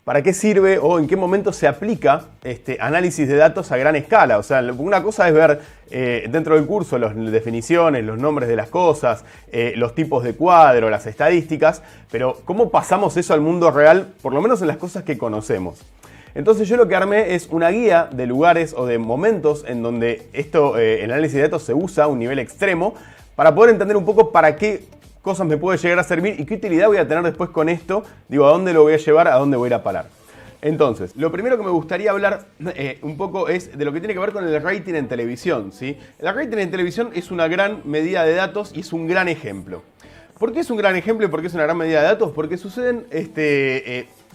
para qué sirve o en qué momento se aplica análisis de datos a gran escala. O sea, una cosa es ver dentro del curso las definiciones, los nombres de las cosas, los tipos de cuadro, las estadísticas, pero cómo pasamos eso al mundo real, por lo menos en las cosas que conocemos. Entonces yo lo que armé es una guía de lugares o de momentos en donde el análisis de datos se usa a un nivel extremo para poder entender un poco para qué cosas me puede llegar a servir y qué utilidad voy a tener después con esto. Digo, a dónde lo voy a llevar, a dónde voy a ir a parar. Entonces, lo primero que me gustaría hablar un poco es de lo que tiene que ver con el rating en televisión, ¿sí? El rating en televisión es una gran medida de datos y es un gran ejemplo. ¿Por qué es un gran ejemplo y por qué es una gran medida de datos? Porque suceden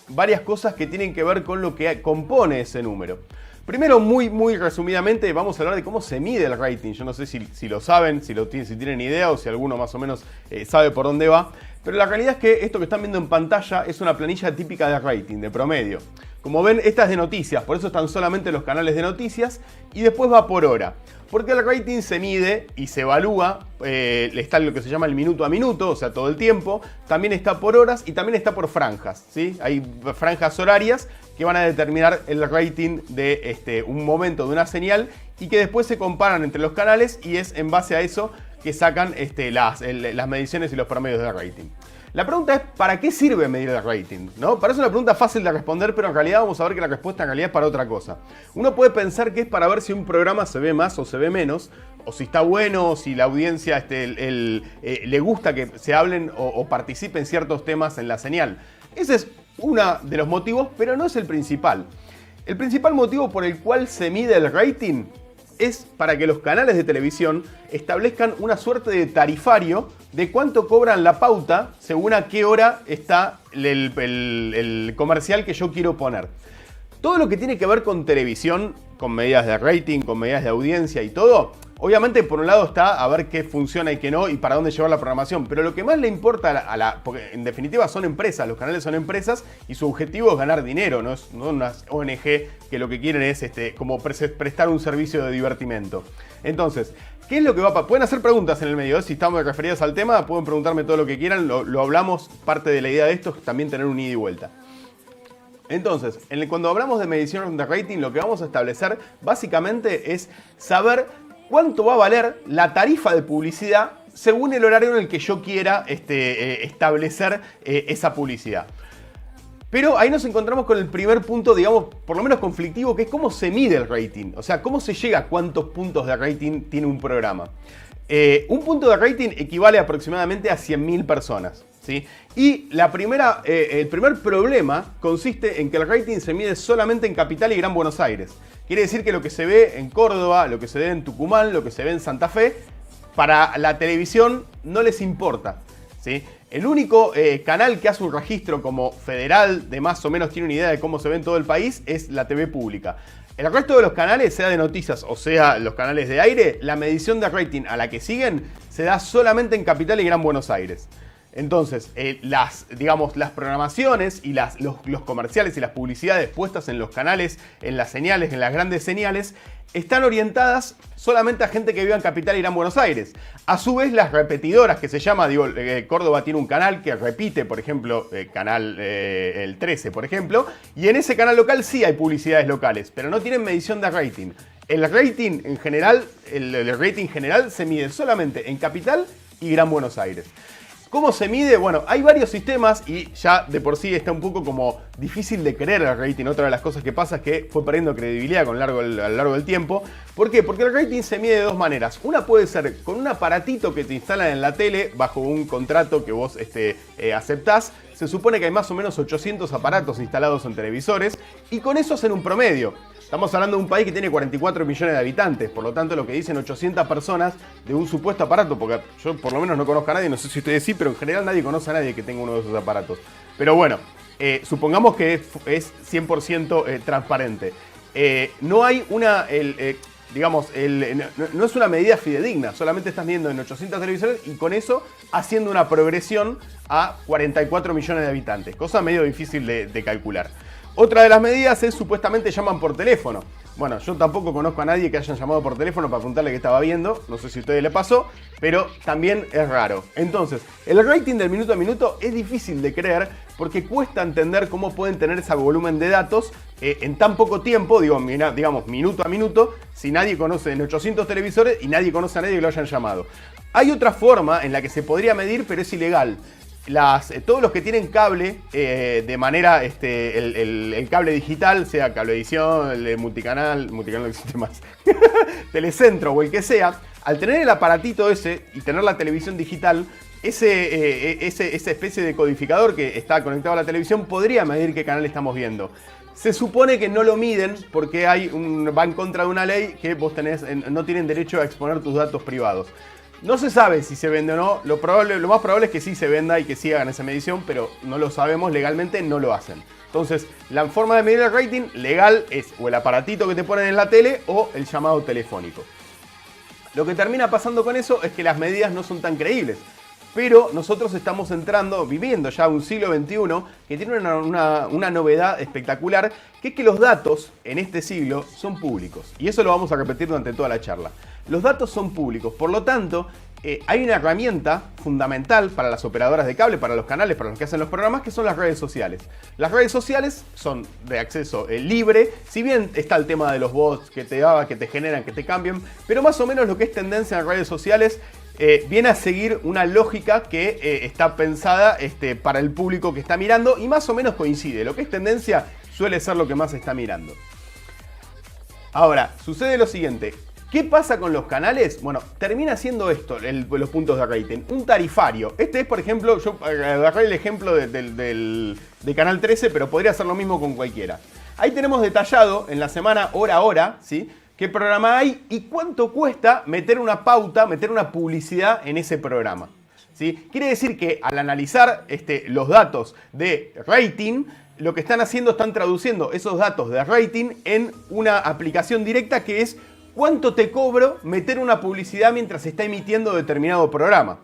varias cosas que tienen que ver con lo que compone ese número. Primero, muy resumidamente, vamos a hablar de cómo se mide el rating. Yo no sé si lo saben, si tienen idea o si alguno más o menos sabe por dónde va. Pero la realidad es que esto que están viendo en pantalla es una planilla típica de rating, de promedio. Como ven, esta es de noticias, por eso están solamente los canales de noticias y después va por hora. Porque el rating se mide y se evalúa, está lo que se llama el minuto a minuto, o sea, todo el tiempo. También está por horas y también está por franjas, ¿sí? Hay franjas horarias que van a determinar el rating de un momento de una señal y que después se comparan entre los canales y es en base a eso que sacan las mediciones y los promedios de rating. La pregunta es, ¿para qué sirve medir el rating? ¿No? Parece una pregunta fácil de responder, pero en realidad vamos a ver que la respuesta en realidad es para otra cosa. Uno puede pensar que es para ver si un programa se ve más o se ve menos, o si está bueno, o si la audiencia le gusta que se hablen o participen ciertos temas en la señal. Ese es uno de los motivos, pero no es el principal. El principal motivo por el cual se mide el rating es para que los canales de televisión establezcan una suerte de tarifario de cuánto cobran la pauta según a qué hora está el comercial que yo quiero poner. Todo lo que tiene que ver con televisión, con medidas de rating, con medidas de audiencia y todo, obviamente por un lado está a ver qué funciona y qué no y para dónde llevar la programación, pero lo que más le importa porque en definitiva son empresas, los canales son empresas y su objetivo es ganar dinero, no una ONG que lo que quieren es como prestar un servicio de divertimento. Entonces, ¿qué es lo que va a pasar? Pueden hacer preguntas en el medio, si estamos referidos al tema, pueden preguntarme todo lo que quieran, lo hablamos, parte de la idea de esto es también tener un ida y vuelta. Entonces, cuando hablamos de medición de rating, lo que vamos a establecer básicamente es saber cuánto va a valer la tarifa de publicidad según el horario en el que yo quiera establecer esa publicidad. Pero ahí nos encontramos con el primer punto, digamos, por lo menos conflictivo, que es cómo se mide el rating. O sea, cómo se llega a cuántos puntos de rating tiene un programa. Un punto de rating equivale aproximadamente a 100.000 personas, ¿sí? Y el primer problema consiste en que el rating se mide solamente en Capital y Gran Buenos Aires. Quiere decir que lo que se ve en Córdoba, lo que se ve en Tucumán, lo que se ve en Santa Fe, para la televisión no les importa, ¿sí? El único canal que hace un registro como federal, de más o menos tiene una idea de cómo se ve en todo el país, es la TV pública. El resto de los canales, sea de noticias o sea los canales de aire, la medición de rating a la que siguen se da solamente en Capital y Gran Buenos Aires. Entonces, las programaciones y los comerciales y las publicidades puestas en los canales, en las señales, en las grandes señales, están orientadas solamente a gente que vive en Capital y Gran Buenos Aires. A su vez, las repetidoras, que se llama, Córdoba tiene un canal que repite, por ejemplo, el 13, por ejemplo, y en ese canal local sí hay publicidades locales, pero no tienen medición de rating. El rating en general, el rating general se mide solamente en Capital y Gran Buenos Aires. ¿Cómo se mide? Bueno, hay varios sistemas y ya de por sí está un poco como difícil de creer el rating. Otra de las cosas que pasa es que fue perdiendo credibilidad a lo largo del tiempo. ¿Por qué? Porque el rating se mide de dos maneras. Una puede ser con un aparatito que te instalan en la tele bajo un contrato que vos aceptás. Se supone que hay más o menos 800 aparatos instalados en televisores y con eso hacen un promedio. Estamos hablando de un país que tiene 44 millones de habitantes, por lo tanto lo que dicen 800 personas de un supuesto aparato, porque yo por lo menos no conozco a nadie, no sé si ustedes sí, pero en general nadie conoce a nadie que tenga uno de esos aparatos. Pero bueno, supongamos que es 100% transparente. No hay no es una medida fidedigna, solamente estás viendo en 800 televisores y con eso haciendo una progresión a 44 millones de habitantes, cosa medio difícil de calcular. Otra de las medidas es supuestamente llaman por teléfono. Bueno, yo tampoco conozco a nadie que hayan llamado por teléfono para preguntarle qué estaba viendo. No sé si a ustedes le pasó, pero también es raro. Entonces, el rating del minuto a minuto es difícil de creer porque cuesta entender cómo pueden tener ese volumen de datos en tan poco tiempo, digamos minuto a minuto, si nadie conoce en 800 televisores y nadie conoce a nadie que lo hayan llamado. Hay otra forma en la que se podría medir, pero es ilegal. Todos los que tienen cable de manera, el cable digital, sea Cablevisión, el multicanal no existe más, Telecentro o el que sea, al tener el aparatito ese y tener la televisión digital, esa especie de codificador que está conectado a la televisión podría medir qué canal estamos viendo. Se supone que no lo miden porque va en contra de una ley que vos no tienen derecho a exponer tus datos privados. No se sabe si se vende o no, lo más probable es que sí se venda y que sí hagan esa medición, pero no lo sabemos, legalmente no lo hacen. Entonces, la forma de medir el rating legal es o el aparatito que te ponen en la tele o el llamado telefónico. Lo que termina pasando con eso es que las medidas no son tan creíbles. Pero nosotros estamos viviendo ya un siglo XXI que tiene una novedad espectacular, que es que los datos en este siglo son públicos. Y eso lo vamos a repetir durante toda la charla. Los datos son públicos, por lo tanto, hay una herramienta fundamental para las operadoras de cable, para los canales, para los que hacen los programas, que son las redes sociales. Las redes sociales son de acceso libre, si bien está el tema de los bots que te generan, que te cambian, pero más o menos lo que es tendencia en redes sociales viene a seguir una lógica que está pensada para el público que está mirando y más o menos coincide. Lo que es tendencia suele ser lo que más se está mirando. Ahora, sucede lo siguiente. ¿Qué pasa con los canales? Bueno, termina siendo esto, los puntos de rating. Un tarifario. Este es, por ejemplo, yo agarré el ejemplo de Canal 13, pero podría ser lo mismo con cualquiera. Ahí tenemos detallado en la semana hora a hora, ¿sí?, qué programa hay y cuánto cuesta meter una pauta, meter una publicidad en ese programa, ¿sí? Quiere decir que al analizar los datos de rating, lo que están haciendo, están traduciendo esos datos de rating en una aplicación directa que es cuánto te cobro meter una publicidad mientras se está emitiendo determinado programa.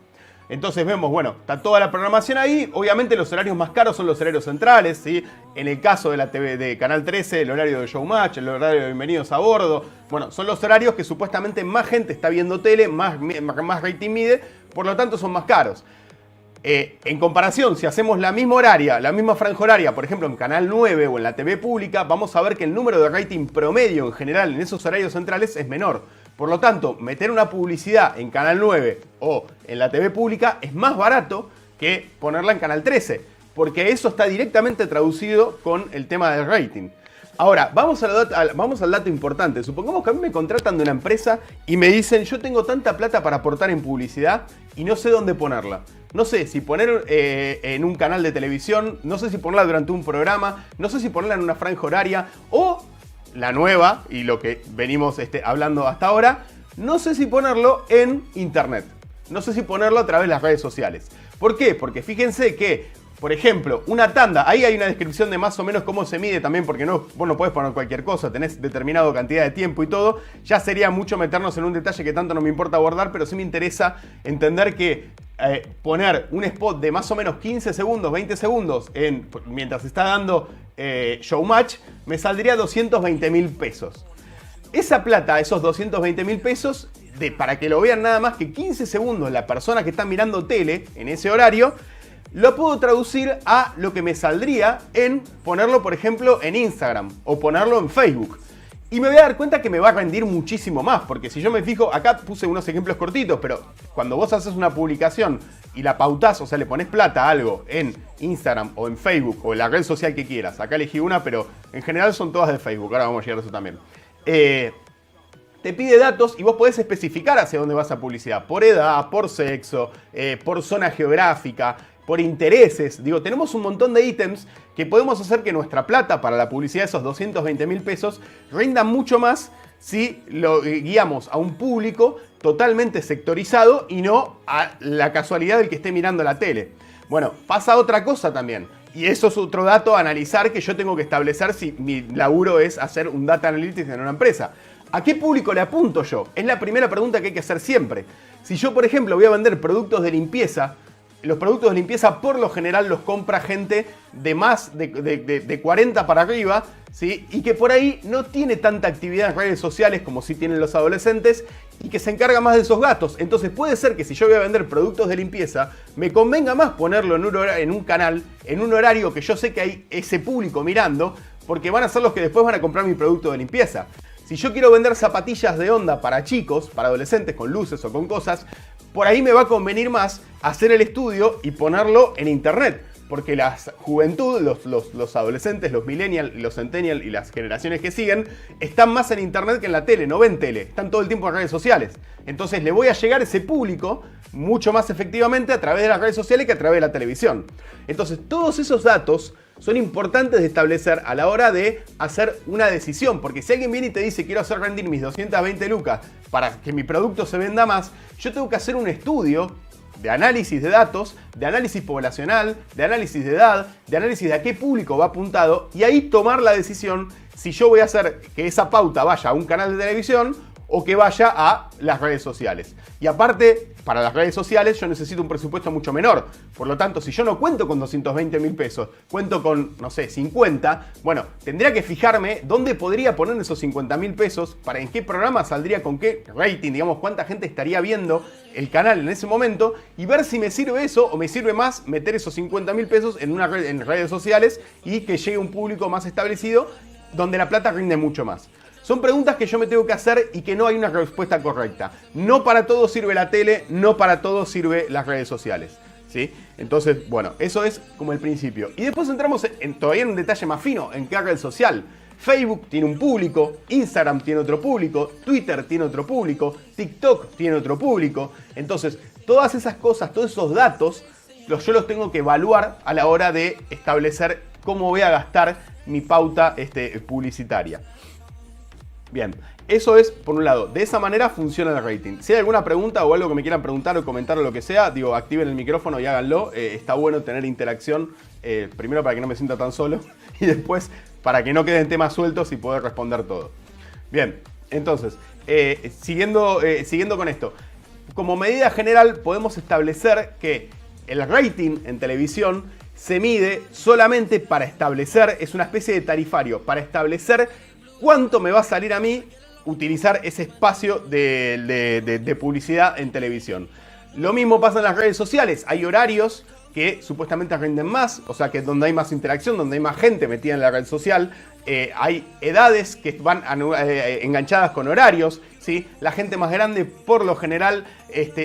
Entonces vemos, bueno, está toda la programación ahí. Obviamente los horarios más caros son los horarios centrales, ¿sí? En el caso de la TV de Canal 13, el horario de Showmatch, el horario de Bienvenidos a Bordo. Bueno, son los horarios que supuestamente más gente está viendo tele, más rating mide, por lo tanto son más caros. En comparación, si hacemos la misma franja horaria, por ejemplo en Canal 9 o en la TV pública, vamos a ver que el número de rating promedio en general en esos horarios centrales es menor. Por lo tanto, meter una publicidad en Canal 9 o en la TV pública es más barato que ponerla en Canal 13, porque eso está directamente traducido con el tema del rating. Ahora, vamos al dato importante. Supongamos que a mí me contratan de una empresa y me dicen, yo tengo tanta plata para aportar en publicidad y no sé dónde ponerla. No sé si poner en un canal de televisión, no sé si ponerla durante un programa, no sé si ponerla en una franja horaria o la nueva, y lo que venimos hablando hasta ahora, no sé si ponerlo en internet. No sé si ponerlo a través de las redes sociales. ¿Por qué? Porque fíjense que, por ejemplo, una tanda, ahí hay una descripción de más o menos cómo se mide también, porque vos no podés poner cualquier cosa, tenés determinada cantidad de tiempo y todo. Ya sería mucho meternos en un detalle que tanto no me importa abordar, pero sí me interesa entender que poner un spot de más o menos 15 segundos, 20 segundos mientras está dando Showmatch, me saldría 220.000 pesos. Esa plata, esos 220.000 pesos, para que lo vean nada más que 15 segundos la persona que está mirando tele en ese horario, lo puedo traducir a lo que me saldría en ponerlo, por ejemplo, en Instagram o ponerlo en Facebook. Y me voy a dar cuenta que me va a rendir muchísimo más, porque si yo me fijo, acá puse unos ejemplos cortitos, pero cuando vos haces una publicación y la pautás, o sea, le pones plata a algo en Instagram o en Facebook o en la red social que quieras, acá elegí una, pero en general son todas de Facebook, ahora vamos a llegar a eso también. Te pide datos y vos podés especificar hacia dónde va esa publicidad, por edad, por sexo, por zona geográfica, por intereses. Digo, tenemos un montón de ítems que podemos hacer que nuestra plata para la publicidad, esos 220.000 pesos, rinda mucho más si lo guiamos a un público totalmente sectorizado y no a la casualidad del que esté mirando la tele. Bueno, pasa otra cosa también. Y eso es otro dato a analizar que yo tengo que establecer si mi laburo es hacer un data analytics en una empresa. ¿A qué público le apunto yo? Es la primera pregunta que hay que hacer siempre. Si yo, por ejemplo, voy a vender productos de limpieza, los productos de limpieza por lo general los compra gente de más de 40 para arriba, ¿sí? Y que por ahí no tiene tanta actividad en redes sociales como sí tienen los adolescentes y que se encarga más de esos gastos. Entonces puede ser que si yo voy a vender productos de limpieza, me convenga más ponerlo en un canal, en un horario que yo sé que hay ese público mirando, porque van a ser los que después van a comprar mi producto de limpieza. Si yo quiero vender zapatillas de onda para chicos, para adolescentes con luces o con cosas, por ahí me va a convenir más hacer el estudio y ponerlo en internet. Porque la juventud, los adolescentes, los millennials, los centennials y las generaciones que siguen están más en internet que en la tele, no ven tele, están todo el tiempo en redes sociales. Entonces le voy a llegar a ese público mucho más efectivamente a través de las redes sociales que a través de la televisión. Entonces todos esos datos son importantes de establecer a la hora de hacer una decisión. Porque si alguien viene y te dice quiero hacer rendir mis 220 lucas para que mi producto se venda más, yo tengo que hacer un estudio de análisis de datos, de análisis poblacional, de análisis de edad, de análisis de a qué público va apuntado y ahí tomar la decisión si yo voy a hacer que esa pauta vaya a un canal de televisión o que vaya a las redes sociales. Y aparte, para las redes sociales yo necesito un presupuesto mucho menor. Por lo tanto, si yo no cuento con 220.000 pesos, cuento con, no sé, 50, bueno, tendría que fijarme dónde podría poner esos 50.000 pesos, para en qué programa saldría, con qué rating, digamos, cuánta gente estaría viendo el canal en ese momento y ver si me sirve eso o me sirve más meter esos 50.000 pesos en una red, en redes sociales y que llegue a un público más establecido donde la plata rinde mucho más. Son preguntas que yo me tengo que hacer y que no hay una respuesta correcta. No para todo sirve la tele, no para todo sirve las redes sociales, ¿sí? Entonces, bueno, eso es como el principio. Y después entramos todavía en un detalle más fino, en qué red social. Facebook tiene un público, Instagram tiene otro público, Twitter tiene otro público, TikTok tiene otro público. Entonces, todas esas cosas, todos esos datos, yo los tengo que evaluar a la hora de establecer cómo voy a gastar mi pauta publicitaria. Bien, eso es por un lado. De esa manera funciona el rating. Si hay alguna pregunta o algo que me quieran preguntar o comentar o lo que sea, digo, activen el micrófono y háganlo. Está bueno tener interacción, primero para que no me sienta tan solo y después para que no queden temas sueltos y poder responder todo. Bien, entonces, siguiendo con esto. Como medida general podemos establecer que el rating en televisión se mide solamente para establecer, es una especie de tarifario, para establecer cuánto me va a salir a mí utilizar ese espacio de publicidad en televisión. Lo mismo pasa en las redes sociales. Hay horarios que supuestamente rinden más, o sea que donde hay más interacción, donde hay más gente metida en la red social. Hay edades que van enganchadas con horarios, ¿sí? La gente más grande por lo general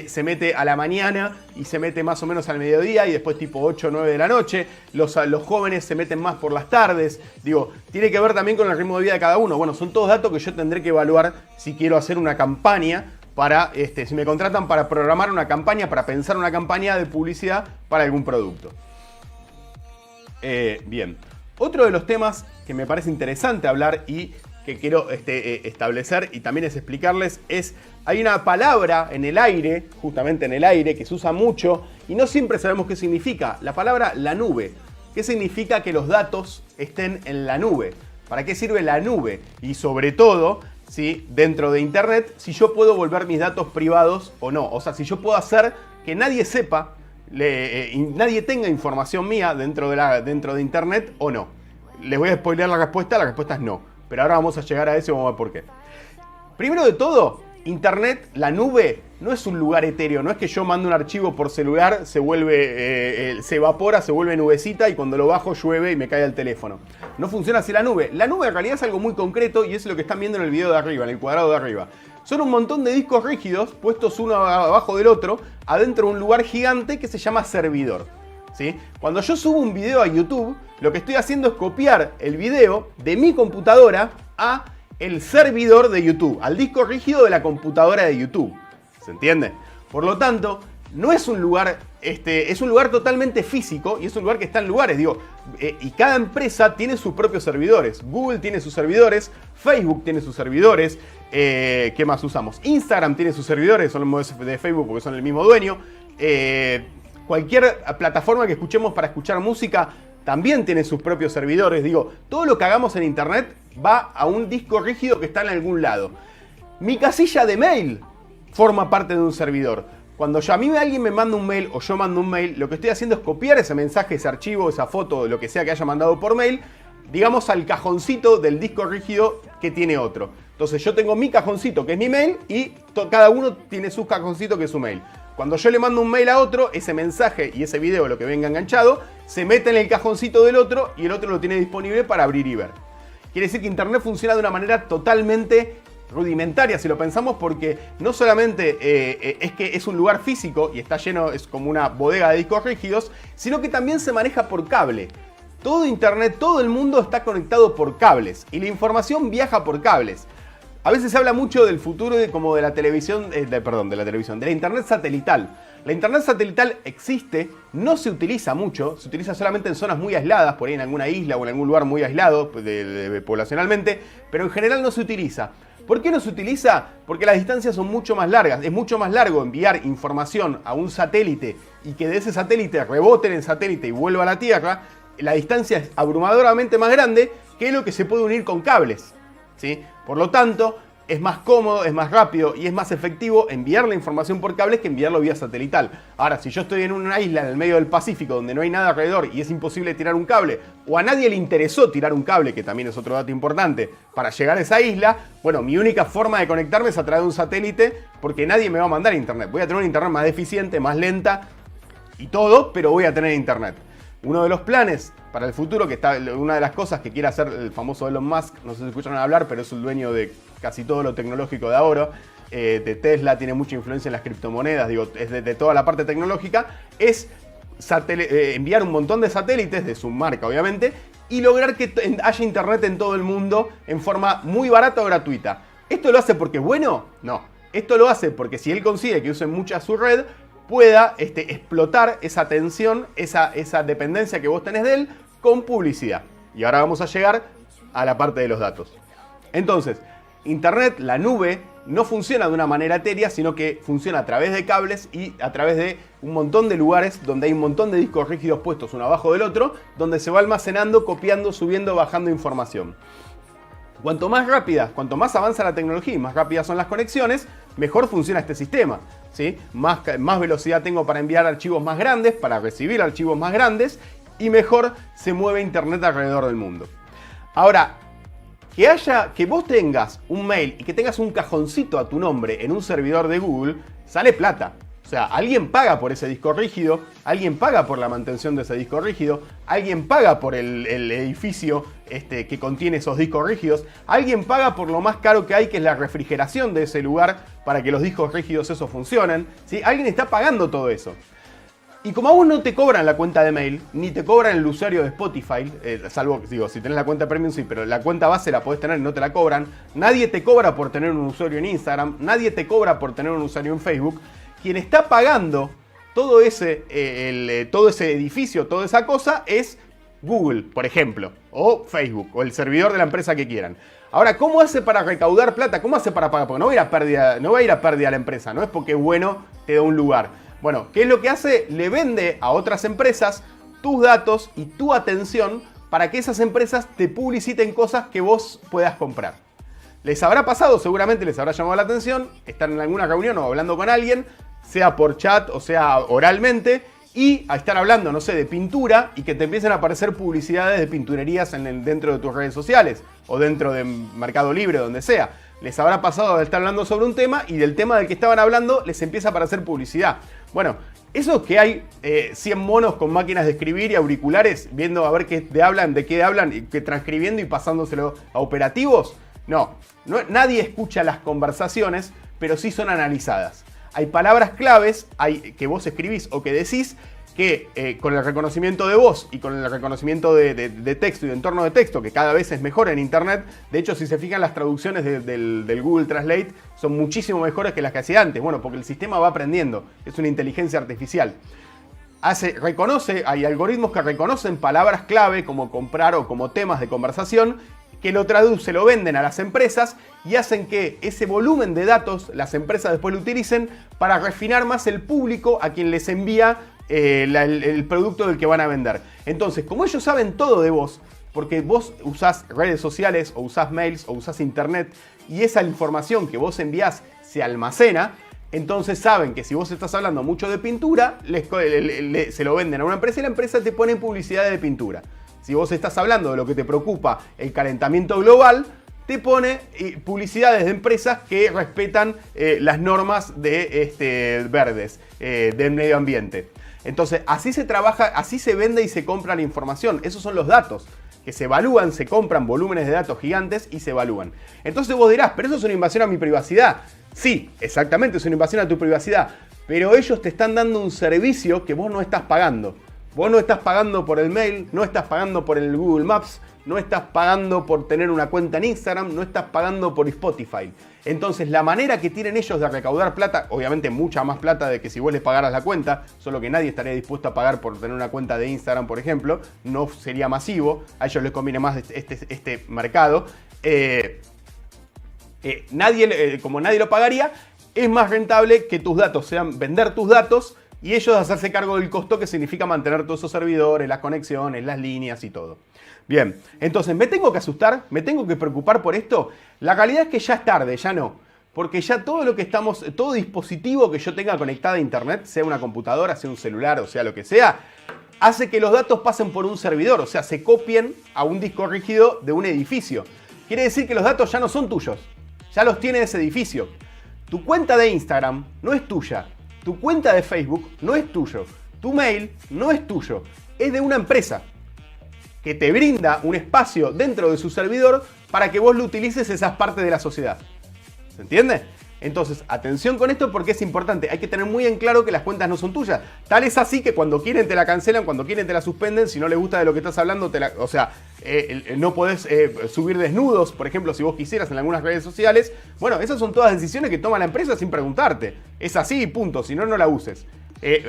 se mete a la mañana y se mete más o menos al mediodía y después tipo 8 o 9 de la noche. Los jóvenes se meten más por las tardes. Digo, tiene que ver también con el ritmo de vida de cada uno. Bueno, son todos datos que yo tendré que evaluar si quiero hacer una campaña para, si me contratan para programar una campaña, para pensar una campaña de publicidad para algún producto. Bien. Otro de los temas que me parece interesante hablar y que quiero establecer y también es explicarles es, hay una palabra en el aire, justamente en el aire, que se usa mucho y no siempre sabemos qué significa. La palabra la nube. ¿Qué significa que los datos estén en la nube? ¿Para qué sirve la nube? Y sobre todo, ¿sí? Dentro de Internet, si yo puedo volver mis datos privados o no. O sea, si yo puedo hacer que nadie sepa, nadie tenga información mía dentro de Internet o no. Les voy a spoilear la respuesta es no. Pero ahora vamos a llegar a eso y vamos a ver por qué. Primero de todo, Internet, la nube, no es un lugar etéreo. No es que yo mando un archivo por celular, se evapora, se vuelve nubecita y cuando lo bajo llueve y me cae el teléfono. No funciona así la nube. La nube en realidad es algo muy concreto y es lo que están viendo en el video de arriba, en el cuadrado de arriba. Son un montón de discos rígidos puestos uno abajo del otro, adentro de un lugar gigante que se llama servidor, ¿sí? Cuando yo subo un video a YouTube, lo que estoy haciendo es copiar el video de mi computadora a el servidor de YouTube, al disco rígido de la computadora de YouTube. ¿Se entiende? Por lo tanto, no es un lugar, es un lugar totalmente físico y es un lugar que está en lugares, digo, y cada empresa tiene sus propios servidores. Google tiene sus servidores, Facebook tiene sus servidores, ¿qué más usamos? Instagram tiene sus servidores, son los de Facebook porque son el mismo dueño. Cualquier plataforma que escuchemos para escuchar música también tiene sus propios servidores. Digo, todo lo que hagamos en Internet va a un disco rígido que está en algún lado. Mi casilla de mail forma parte de un servidor. Cuando a mí alguien me manda un mail o yo mando un mail, lo que estoy haciendo es copiar ese mensaje, ese archivo, esa foto, lo que sea que haya mandado por mail, digamos al cajoncito del disco rígido que tiene otro. Entonces yo tengo mi cajoncito que es mi mail y cada uno tiene su cajoncito que es su mail. Cuando yo le mando un mail a otro, ese mensaje y ese video, lo que venga enganchado, se mete en el cajoncito del otro y el otro lo tiene disponible para abrir y ver. Quiere decir que Internet funciona de una manera totalmente rudimentaria, si lo pensamos, porque no solamente es que es un lugar físico y está lleno, es como una bodega de discos rígidos, sino que también se maneja por cable. Todo Internet, todo el mundo está conectado por cables y la información viaja por cables. A veces se habla mucho del futuro como de la televisión, de la Internet satelital. La Internet satelital existe, no se utiliza mucho, se utiliza solamente en zonas muy aisladas, por ahí en alguna isla o en algún lugar muy aislado poblacionalmente, pero en general no se utiliza. ¿Por qué no se utiliza? Porque las distancias son mucho más largas. Es mucho más largo enviar información a un satélite y que de ese satélite rebote en el satélite y vuelva a la Tierra. La distancia es abrumadoramente más grande que lo que se puede unir con cables, ¿sí? Por lo tanto, es más cómodo, es más rápido y es más efectivo enviar la información por cables que enviarlo vía satelital. Ahora, si yo estoy en una isla en el medio del Pacífico donde no hay nada alrededor y es imposible tirar un cable, o a nadie le interesó tirar un cable, que también es otro dato importante, para llegar a esa isla, bueno, mi única forma de conectarme es a través de un satélite porque nadie me va a mandar internet. Voy a tener un internet más deficiente, más lenta y todo, pero voy a tener internet. Uno de los planes para el futuro, que está una de las cosas que quiere hacer el famoso Elon Musk, no sé si escucharon hablar, pero es el dueño de casi todo lo tecnológico de ahora, de Tesla, tiene mucha influencia en las criptomonedas, digo, es de toda la parte tecnológica, es enviar un montón de satélites, de su marca obviamente, y lograr que haya internet en todo el mundo en forma muy barata o gratuita. ¿Esto lo hace porque es bueno? No. Esto lo hace porque si él consigue que usen mucha su red, pueda explotar esa tensión, esa dependencia que vos tenés de él con publicidad. Y ahora vamos a llegar a la parte de los datos. Entonces, Internet, la nube, no funciona de una manera etérea, sino que funciona a través de cables y a través de un montón de lugares donde hay un montón de discos rígidos puestos uno abajo del otro, donde se va almacenando, copiando, subiendo, bajando información. Cuanto más rápida, cuanto más avanza la tecnología y más rápidas son las conexiones, mejor funciona este sistema, ¿sí? Más velocidad tengo para enviar archivos más grandes, para recibir archivos más grandes y mejor se mueve Internet alrededor del mundo. Ahora, que vos tengas un mail y que tengas un cajoncito a tu nombre en un servidor de Google, sale plata. O sea, alguien paga por ese disco rígido, alguien paga por la mantención de ese disco rígido, alguien paga por el edificio que contiene esos discos rígidos, alguien paga por lo más caro que hay, que es la refrigeración de ese lugar para que los discos rígidos esos funcionen, ¿sí? Alguien está pagando todo eso. Y como a vos no te cobran la cuenta de mail, ni te cobran el usuario de Spotify, salvo, digo, si tenés la cuenta premium sí, pero la cuenta base la podés tener y no te la cobran, nadie te cobra por tener un usuario en Instagram, nadie te cobra por tener un usuario en Facebook. Quien está pagando todo ese edificio, toda esa cosa, es Google, por ejemplo, o Facebook, o el servidor de la empresa que quieran. Ahora, ¿cómo hace para recaudar plata? ¿Cómo hace para pagar? Porque no va a ir a pérdida a la empresa, no es porque bueno te da un lugar. Bueno, ¿qué es lo que hace? Le vende a otras empresas tus datos y tu atención para que esas empresas te publiciten cosas que vos puedas comprar. Les habrá pasado, seguramente les habrá llamado la atención, estar en alguna reunión o hablando con alguien, sea por chat o sea oralmente, y a estar hablando, no sé, de pintura y que te empiecen a aparecer publicidades de pinturerías dentro de tus redes sociales o dentro de Mercado Libre, donde sea. Les habrá pasado de estar hablando sobre un tema y del tema del que estaban hablando les empieza a aparecer publicidad. Bueno, eso que hay 100 monos con máquinas de escribir y auriculares viendo a ver de qué hablan, y que transcribiendo y pasándoselo a operativos, no, nadie escucha las conversaciones, pero sí son analizadas. Hay palabras claves que vos escribís o que decís que con el reconocimiento de voz y con el reconocimiento de texto y de entorno de texto, que cada vez es mejor en Internet, de hecho si se fijan las traducciones del Google Translate son muchísimo mejores que las que hacía antes, bueno, porque el sistema va aprendiendo, es una inteligencia artificial. Hay algoritmos que reconocen palabras clave como comprar o como temas de conversación, que lo traduce, lo venden a las empresas y hacen que ese volumen de datos las empresas después lo utilicen para refinar más el público a quien les envía el producto del que van a vender. Entonces, como ellos saben todo de vos, porque vos usás redes sociales o usás mails o usás internet y esa información que vos enviás se almacena, Entonces saben que si vos estás hablando mucho de pintura, se lo venden a una empresa y la empresa te pone publicidad de pintura. Si vos estás hablando de lo que te preocupa, el calentamiento global, te pone publicidades de empresas que respetan las normas de verdes, del medio ambiente. Entonces, así se trabaja, así se vende y se compra la información. Esos son los datos que se evalúan, se compran volúmenes de datos gigantes y se evalúan. Entonces vos dirás, pero eso es una invasión a mi privacidad. Sí, exactamente, es una invasión a tu privacidad. Pero ellos te están dando un servicio que vos no estás pagando. Vos no estás pagando por el mail, no estás pagando por el Google Maps, no estás pagando por tener una cuenta en Instagram, no estás pagando por Spotify. Entonces la manera que tienen ellos de recaudar plata, obviamente mucha más plata de que si vos les pagaras la cuenta, solo que nadie estaría dispuesto a pagar por tener una cuenta de Instagram, por ejemplo, no sería masivo, a ellos les conviene más este mercado. Como nadie lo pagaría, es más rentable que tus datos sean vender tus datos y ellos hacerse cargo del costo que significa mantener todos esos servidores, las conexiones, las líneas y todo. Bien, entonces, ¿me tengo que asustar? ¿Me tengo que preocupar por esto? La realidad es que ya es tarde, ya no. Porque ya todo dispositivo que yo tenga conectado a internet, sea una computadora, sea un celular o sea lo que sea, hace que los datos pasen por un servidor, o sea, se copien a un disco rígido de un edificio. Quiere decir que los datos ya no son tuyos, ya los tiene ese edificio. Tu cuenta de Instagram no es tuya, tu cuenta de Facebook no es tuyo, tu mail no es tuyo, es de una empresa que te brinda un espacio dentro de su servidor para que vos lo utilices esas partes de la sociedad. ¿Se entiende? Entonces, atención con esto porque es importante. Hay que tener muy en claro que las cuentas no son tuyas. Tal es así que cuando quieren te la cancelan, cuando quieren te la suspenden. Si no les gusta de lo que estás hablando, no podés subir desnudos, por ejemplo, si vos quisieras en algunas redes sociales. Bueno, esas son todas decisiones que toma la empresa sin preguntarte. Es así y punto, si no, no la uses.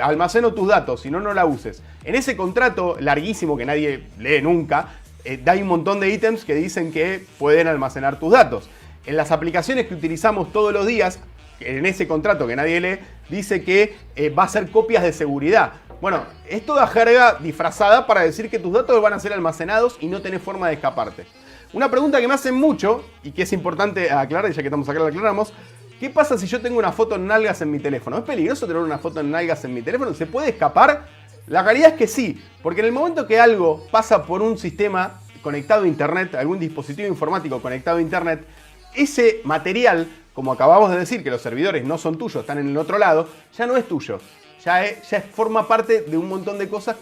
Almaceno tus datos, si no, no la uses. En ese contrato larguísimo que nadie lee nunca, hay un montón de ítems que dicen que pueden almacenar tus datos. En las aplicaciones que utilizamos todos los días, en ese contrato que nadie lee, dice que va a ser copias de seguridad. Bueno, es toda jerga disfrazada para decir que tus datos van a ser almacenados y no tenés forma de escaparte. Una pregunta que me hacen mucho y que es importante aclarar, ya que estamos acá la aclaramos. ¿Qué pasa si yo tengo una foto en nalgas en mi teléfono? ¿Es peligroso tener una foto en nalgas en mi teléfono? ¿Se puede escapar? La realidad es que sí, porque en el momento que algo pasa por un sistema conectado a internet, algún dispositivo informático conectado a internet, ese material, como acabamos de decir que los servidores no son tuyos, están en el otro lado, ya no es tuyo. Ya forma parte de un montón de cosas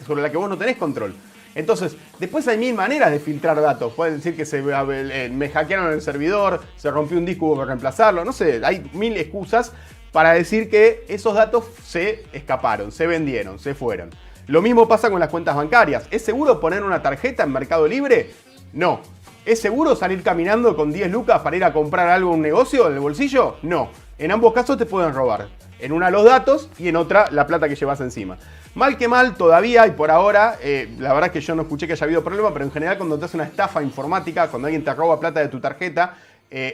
sobre las que vos no tenés control. Entonces, después hay mil maneras de filtrar datos. Pueden decir que me hackearon el servidor, se rompió un disco, hubo que reemplazarlo. No sé, hay mil excusas para decir que esos datos se escaparon, se vendieron, se fueron. Lo mismo pasa con las cuentas bancarias. ¿Es seguro poner una tarjeta en Mercado Libre? No. ¿Es seguro salir caminando con 10 lucas para ir a comprar algo en un negocio en el bolsillo? No. En ambos casos te pueden robar. En una los datos y en otra la plata que llevas encima. Mal que mal, todavía y por ahora, la verdad es que yo no escuché que haya habido problema, pero en general cuando te hace una estafa informática, cuando alguien te roba plata de tu tarjeta,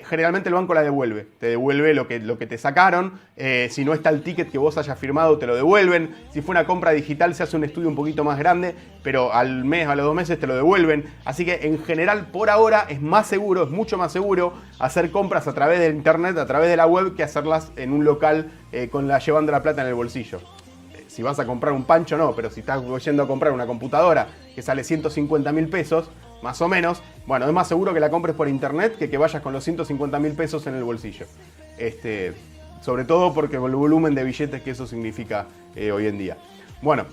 generalmente el banco la devuelve. Te devuelve lo que te sacaron. Si no está el ticket que vos hayas firmado, te lo devuelven. Si fue una compra digital, se hace un estudio un poquito más grande, pero al mes, a los 2 meses te lo devuelven. Así que en general, por ahora, es más seguro, es mucho más seguro hacer compras a través de internet, a través de la web, que hacerlas en un local llevando la plata en el bolsillo. Si vas a comprar un pancho, no, pero si estás yendo a comprar una computadora que sale 150.000 pesos, más o menos, bueno, es más seguro que la compres por internet que vayas con los 150.000 pesos en el bolsillo. Sobre todo porque con el volumen de billetes que eso significa hoy en día. Bueno,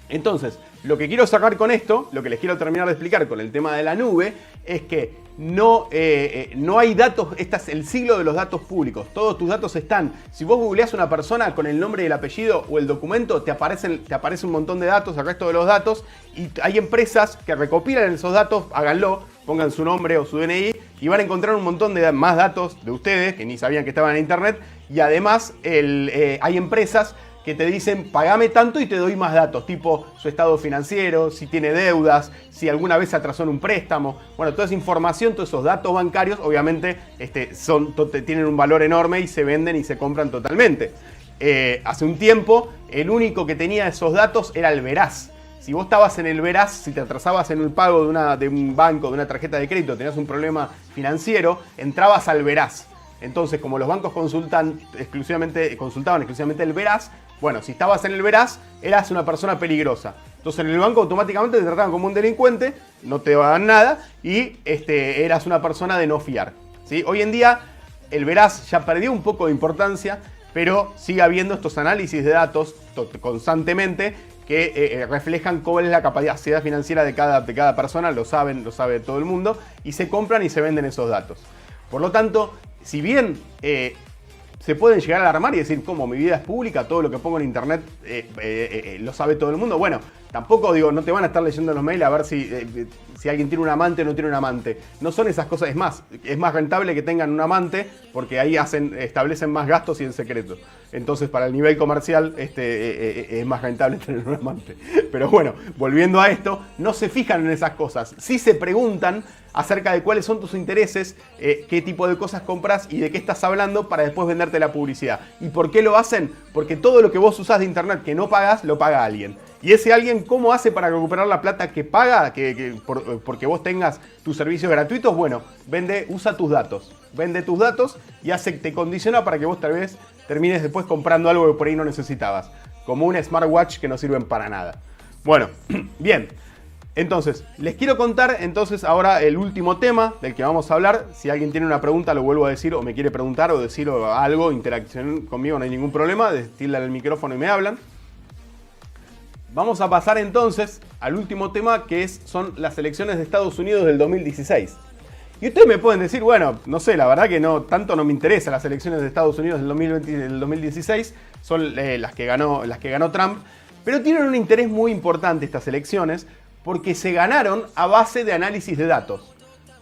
entonces, lo que quiero sacar con esto, lo que les quiero terminar de explicar con el tema de la nube, es que no hay datos, este es el siglo de los datos públicos, todos tus datos están. Si vos googleás a una persona con el nombre y el apellido o el documento, te aparece un montón de datos, el resto de los datos, y hay empresas que recopilan esos datos, háganlo, pongan su nombre o su DNI, y van a encontrar un montón de más datos de ustedes, que ni sabían que estaban en internet, y además hay empresas que te dicen, pagame tanto y te doy más datos, tipo su estado financiero, si tiene deudas, si alguna vez se atrasó en un préstamo. Bueno, toda esa información, todos esos datos bancarios, obviamente tienen un valor enorme y se venden y se compran totalmente. Hace un tiempo, el único que tenía esos datos era el Veraz. Si vos estabas en el Veraz, si te atrasabas en el pago de un banco, de una tarjeta de crédito, tenías un problema financiero, entrabas al Veraz. Entonces, como los bancos consultaban exclusivamente el Veraz, bueno, si estabas en el Veraz, eras una persona peligrosa. Entonces en el banco automáticamente te trataban como un delincuente, no te daban nada y eras una persona de no fiar, ¿sí? Hoy en día el Veraz ya perdió un poco de importancia, pero sigue habiendo estos análisis de datos constantemente que reflejan cuál es la capacidad financiera de cada persona, lo sabe todo el mundo, y se compran y se venden esos datos. Por lo tanto, si bien se pueden llegar a alarmar y decir, ¿cómo? Mi vida es pública, todo lo que pongo en internet lo sabe todo el mundo. Bueno, tampoco digo, no te van a estar leyendo los mails a ver si alguien tiene un amante o no tiene un amante. No son esas cosas, es más rentable que tengan un amante porque ahí establecen más gastos y en secreto. Entonces para el nivel comercial es más rentable tener un amante. Pero bueno, volviendo a esto, no se fijan en esas cosas. Sí se preguntan acerca de cuáles son tus intereses, qué tipo de cosas compras y de qué estás hablando para después venderte la publicidad. ¿Y por qué lo hacen? Porque todo lo que vos usás de internet que no pagas, lo paga alguien. Y ese alguien, ¿cómo hace para recuperar la plata que paga porque vos tengas tus servicios gratuitos? Bueno, usa tus datos. Vende tus datos y te condiciona para que vos tal vez termines después comprando algo que por ahí no necesitabas. Como un smartwatch que no sirven para nada. Bueno, bien. Entonces, les quiero contar ahora el último tema del que vamos a hablar. Si alguien tiene una pregunta, lo vuelvo a decir, o me quiere preguntar o decir algo, interacción conmigo, no hay ningún problema. Tildan el micrófono y me hablan. Vamos a pasar entonces al último tema, que son las elecciones de Estados Unidos del 2016. Y ustedes me pueden decir, bueno, no sé, la verdad que tanto no me interesa las elecciones de Estados Unidos del 2016, son las que ganó Trump, pero tienen un interés muy importante estas elecciones, porque se ganaron a base de análisis de datos.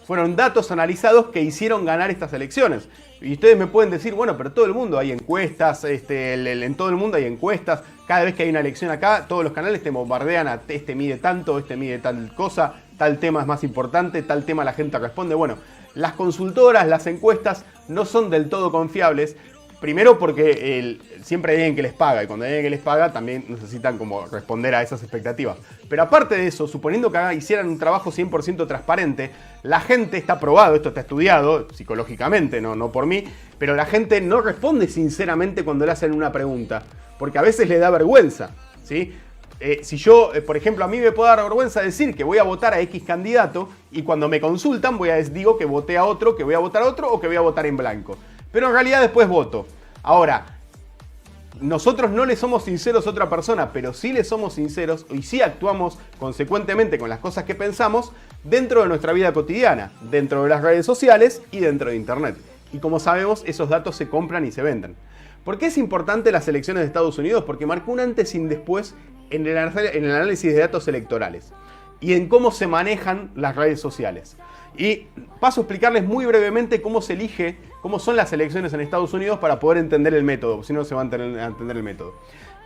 Fueron datos analizados que hicieron ganar estas elecciones. Y ustedes me pueden decir, bueno, pero todo el mundo hay encuestas, en todo el mundo hay encuestas. Cada vez que hay una elección acá, todos los canales te bombardean a mide tanto, mide tal cosa, tal tema es más importante, tal tema la gente responde. Bueno, las consultoras, las encuestas no son del todo confiables. Primero porque siempre hay alguien que les paga y cuando hay alguien que les paga también necesitan como responder a esas expectativas. Pero aparte de eso, suponiendo que hicieran un trabajo 100% transparente, la gente, está probado, esto está estudiado psicológicamente, no por mí, pero la gente no responde sinceramente cuando le hacen una pregunta, porque a veces le da vergüenza, ¿sí? Si yo, por ejemplo, a mí me puede dar vergüenza decir que voy a votar a X candidato y cuando me consultan digo que voté a otro, que voy a votar a otro o que voy a votar en blanco. Pero en realidad después voto. Ahora, nosotros no le somos sinceros a otra persona, pero sí le somos sinceros y sí actuamos consecuentemente con las cosas que pensamos dentro de nuestra vida cotidiana, dentro de las redes sociales y dentro de internet. Y como sabemos, esos datos se compran y se venden. ¿Por qué es importante las elecciones de Estados Unidos? Porque marcó un antes y un después en el análisis de datos electorales y en cómo se manejan las redes sociales. Y paso a explicarles muy brevemente cómo son las elecciones en Estados Unidos para poder entender el método, si no se va a entender el método.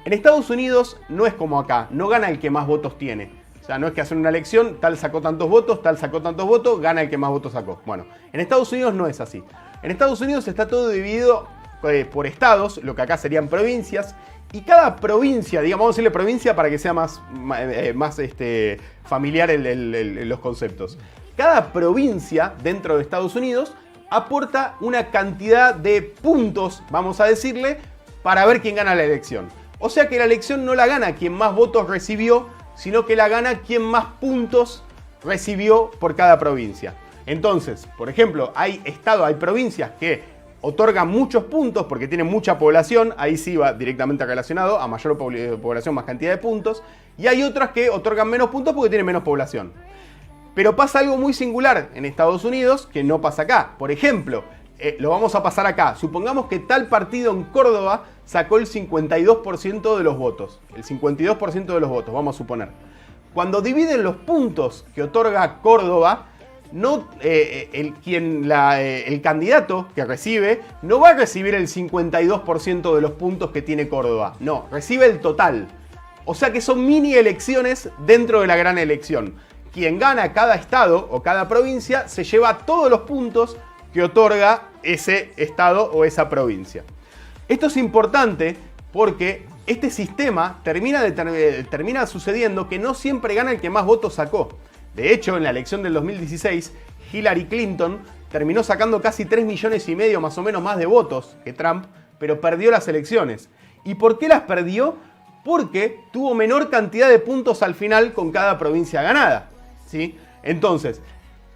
En Estados Unidos no es como acá, no gana el que más votos tiene. O sea, no es que hacen una elección, tal sacó tantos votos, gana el que más votos sacó. Bueno, en Estados Unidos no es así. En Estados Unidos está todo dividido por estados, lo que acá serían provincias, y cada provincia, digamos, vamos a decirle provincia para que sea más familiar los conceptos. Cada provincia dentro de Estados Unidos aporta una cantidad de puntos, vamos a decirle, para ver quién gana la elección. O sea que la elección no la gana quien más votos recibió, sino que la gana quien más puntos recibió por cada provincia. Entonces, por ejemplo, hay provincias que otorgan muchos puntos porque tienen mucha población, ahí sí va directamente relacionado, a mayor población más cantidad de puntos, y hay otras que otorgan menos puntos porque tienen menos población. Pero pasa algo muy singular en Estados Unidos que no pasa acá. Por ejemplo, lo vamos a pasar acá. Supongamos que tal partido en Córdoba sacó el 52% de los votos. El 52% de los votos, vamos a suponer. Cuando dividen los puntos que otorga Córdoba, el candidato que recibe no va a recibir el 52% de los puntos que tiene Córdoba. No, recibe el total. O sea que son mini elecciones dentro de la gran elección. Quien gana cada estado o cada provincia se lleva todos los puntos que otorga ese estado o esa provincia. Esto es importante porque este sistema termina sucediendo que no siempre gana el que más votos sacó. De hecho, en la elección del 2016, Hillary Clinton terminó sacando casi 3,5 millones más o menos más de votos que Trump, pero perdió las elecciones. ¿Y por qué las perdió? Porque tuvo menor cantidad de puntos al final con cada provincia ganada, ¿sí? Entonces,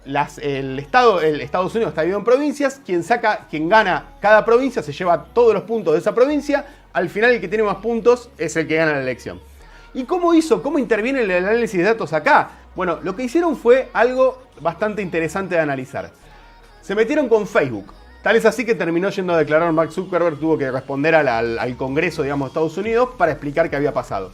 Estados Unidos está dividido en provincias, quien gana cada provincia se lleva todos los puntos de esa provincia, al final el que tiene más puntos es el que gana la elección. ¿Y cómo interviene el análisis de datos acá? Bueno, lo que hicieron fue algo bastante interesante de analizar. Se metieron con Facebook. Tal es así que terminó yendo a declarar Mark Zuckerberg, tuvo que responder al Congreso, digamos, de Estados Unidos para explicar qué había pasado.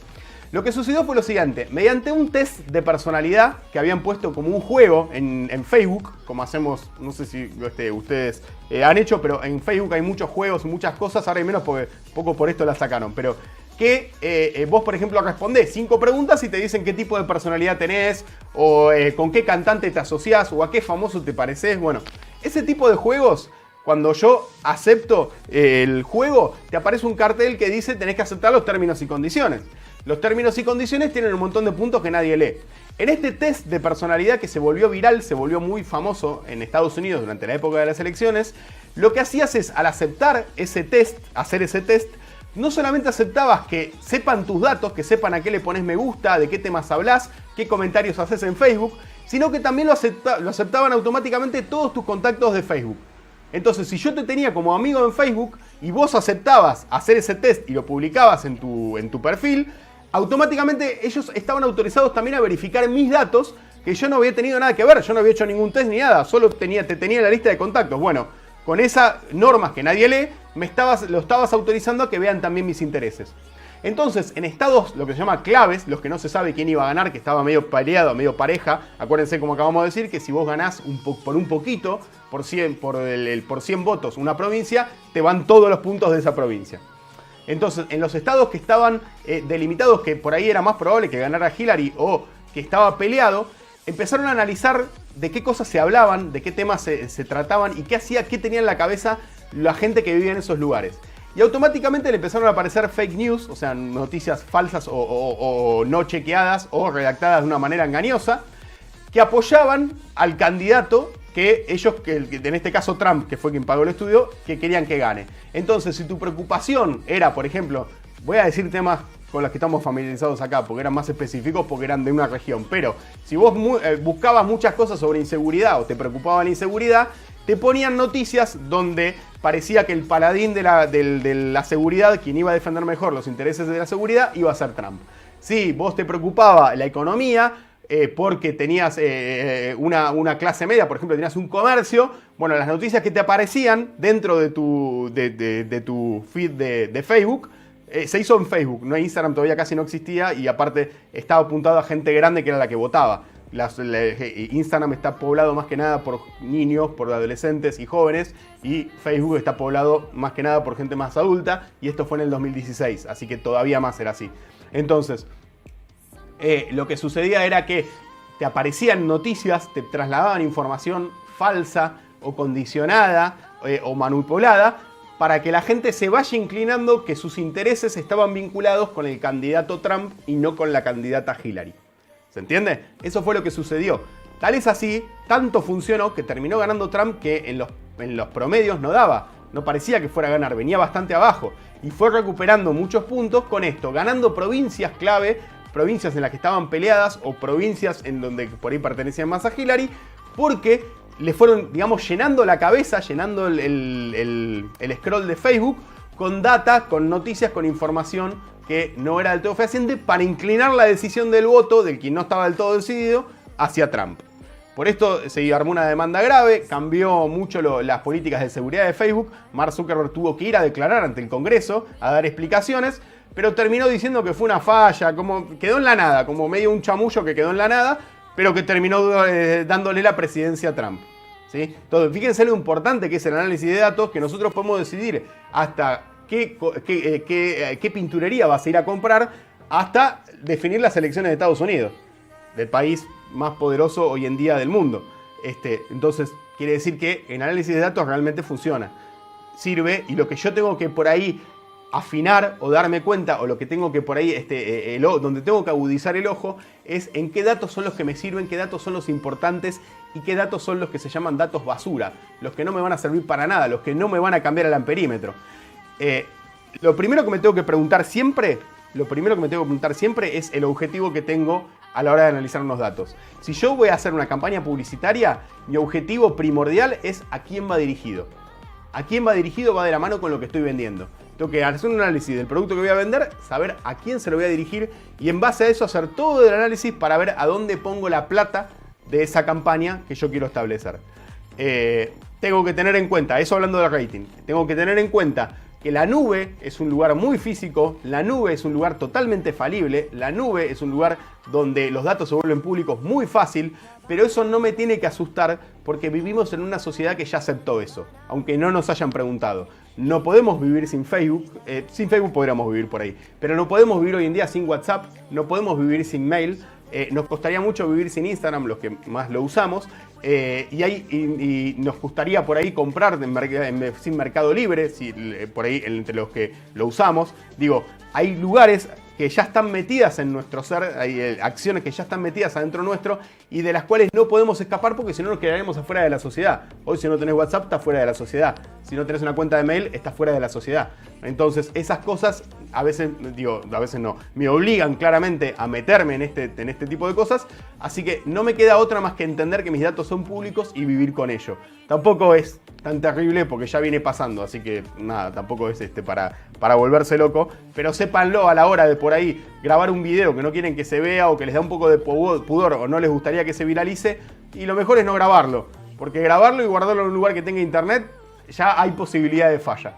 Lo que sucedió fue lo siguiente: mediante un test de personalidad que habían puesto como un juego en Facebook, como hacemos, no sé si ustedes han hecho, pero en Facebook hay muchos juegos, muchas cosas, ahora hay menos porque poco por esto la sacaron, pero que vos, por ejemplo, respondés 5 preguntas y te dicen qué tipo de personalidad tenés, o con qué cantante te asociás, o a qué famoso te parecés. Bueno, ese tipo de juegos, cuando yo acepto el juego, te aparece un cartel que dice tenés que aceptar los términos y condiciones. Los términos y condiciones tienen un montón de puntos que nadie lee. En este test de personalidad que se volvió viral, se volvió muy famoso en Estados Unidos durante la época de las elecciones, lo que hacías es, al aceptar ese test, hacer ese test, no solamente aceptabas que sepan tus datos, que sepan a qué le pones me gusta, de qué temas hablas, qué comentarios haces en Facebook, sino que también lo aceptaban automáticamente todos tus contactos de Facebook. Entonces, si yo te tenía como amigo en Facebook y vos aceptabas hacer ese test y lo publicabas en tu perfil, automáticamente ellos estaban autorizados también a verificar mis datos, que yo no había tenido nada que ver, yo no había hecho ningún test ni nada, solo te tenía en la lista de contactos. Bueno, con esas normas que nadie lee, lo estabas autorizando a que vean también mis intereses. Entonces, en estados, lo que se llama claves, los que no se sabe quién iba a ganar, que estaba medio peleado, medio pareja, acuérdense, como acabamos de decir, que si vos ganás por un poquito, por 100 votos una provincia, te van todos los puntos de esa provincia. Entonces, en los estados que estaban delimitados, que por ahí era más probable que ganara Hillary o que estaba peleado, empezaron a analizar de qué cosas se hablaban, de qué temas se trataban y qué tenía en la cabeza la gente que vivía en esos lugares. Y automáticamente le empezaron a aparecer fake news, o sea, noticias falsas o no chequeadas o redactadas de una manera engañosa, que apoyaban al candidato que ellos, en este caso Trump, que fue quien pagó el estudio, que querían que gane. Entonces, si tu preocupación era, por ejemplo, voy a decir temas con los que estamos familiarizados acá, porque eran más específicos, porque eran de una región, pero si vos buscabas muchas cosas sobre inseguridad o te preocupaba la inseguridad, te ponían noticias donde parecía que el paladín de la seguridad, quien iba a defender mejor los intereses de la seguridad, iba a ser Trump. Si vos te preocupaba la economía, porque tenías una clase media, por ejemplo, tenías un comercio, bueno, las noticias que te aparecían dentro de tu feed de Facebook, se hizo en Facebook, no, Instagram todavía casi no existía y aparte estaba apuntado a gente grande que era la que votaba. Instagram está poblado más que nada por niños, por adolescentes y jóvenes, y Facebook está poblado más que nada por gente más adulta, y esto fue en el 2016, así que todavía más era así. Entonces, lo que sucedía era que te aparecían noticias, te trasladaban información falsa o condicionada o manipulada para que la gente se vaya inclinando que sus intereses estaban vinculados con el candidato Trump y no con la candidata Hillary. ¿Se entiende? Eso fue lo que sucedió. Tal es así, tanto funcionó que terminó ganando Trump que en los promedios no daba. No parecía que fuera a ganar, venía bastante abajo. Y fue recuperando muchos puntos con esto, ganando provincias clave, provincias en las que estaban peleadas o provincias en donde por ahí pertenecían más a Hillary, porque le fueron, digamos, llenando la cabeza, llenando el scroll de Facebook con data, con noticias, con información que no era del todo fehaciente para inclinar la decisión del voto del quien no estaba del todo decidido hacia Trump. Por esto se armó una demanda grave, cambió mucho las políticas de seguridad de Facebook. Mark Zuckerberg tuvo que ir a declarar ante el Congreso, a dar explicaciones, pero terminó diciendo que fue una falla, como quedó en la nada, como medio un chamullo que quedó en la nada, pero que terminó dándole la presidencia a Trump, ¿sí? Entonces, fíjense lo importante que es el análisis de datos, que nosotros podemos decidir hasta qué pinturería vas a ir a comprar, hasta definir las elecciones de Estados Unidos, del país más poderoso hoy en día del mundo. Entonces, quiere decir que el análisis de datos realmente funciona, sirve, y lo que yo tengo que por ahí afinar o darme cuenta, o lo que tengo que por ahí, donde tengo que agudizar el ojo, es en qué datos son los que me sirven, qué datos son los importantes y qué datos son los que se llaman datos basura, los que no me van a servir para nada, los que no me van a cambiar el amperímetro. Lo primero que me tengo que preguntar siempre, es el objetivo que tengo a la hora de analizar unos datos. Si yo voy a hacer una campaña publicitaria, mi objetivo primordial es a quién va dirigido. A quién va dirigido va de la mano con lo que estoy vendiendo. Tengo que hacer un análisis del producto que voy a vender, saber a quién se lo voy a dirigir y en base a eso hacer todo el análisis para ver a dónde pongo la plata de esa campaña que yo quiero establecer. Tengo que tener en cuenta, eso hablando de rating, tengo que tener en cuenta que la nube es un lugar muy físico, la nube es un lugar totalmente falible, la nube es un lugar donde los datos se vuelven públicos muy fácil, pero eso no me tiene que asustar porque vivimos en una sociedad que ya aceptó eso, aunque no nos hayan preguntado. No podemos vivir sin Facebook podríamos vivir por ahí, pero no podemos vivir hoy en día sin WhatsApp, no podemos vivir sin mail, nos costaría mucho vivir sin Instagram, los que más lo usamos, y nos gustaría por ahí comprar sin Mercado Libre, por ahí entre los que lo usamos. Digo, hay lugares que ya están metidas en nuestro ser, hay acciones que ya están metidas adentro nuestro y de las cuales no podemos escapar porque si no nos quedaremos afuera de la sociedad. Hoy si no tenés WhatsApp estás fuera de la sociedad, si no tenés una cuenta de mail estás fuera de la sociedad. Entonces esas cosas a veces no, me obligan claramente a meterme en este tipo de cosas, así que no me queda otra más que entender que mis datos son públicos y vivir con ello. Tampoco es tan terrible porque ya viene pasando, así que nada, tampoco es para volverse loco, pero sépanlo a la hora de por ahí grabar un video que no quieren que se vea o que les da un poco de pudor o no les gustaría que se viralice, y lo mejor es no grabarlo, porque grabarlo y guardarlo en un lugar que tenga internet ya hay posibilidad de falla.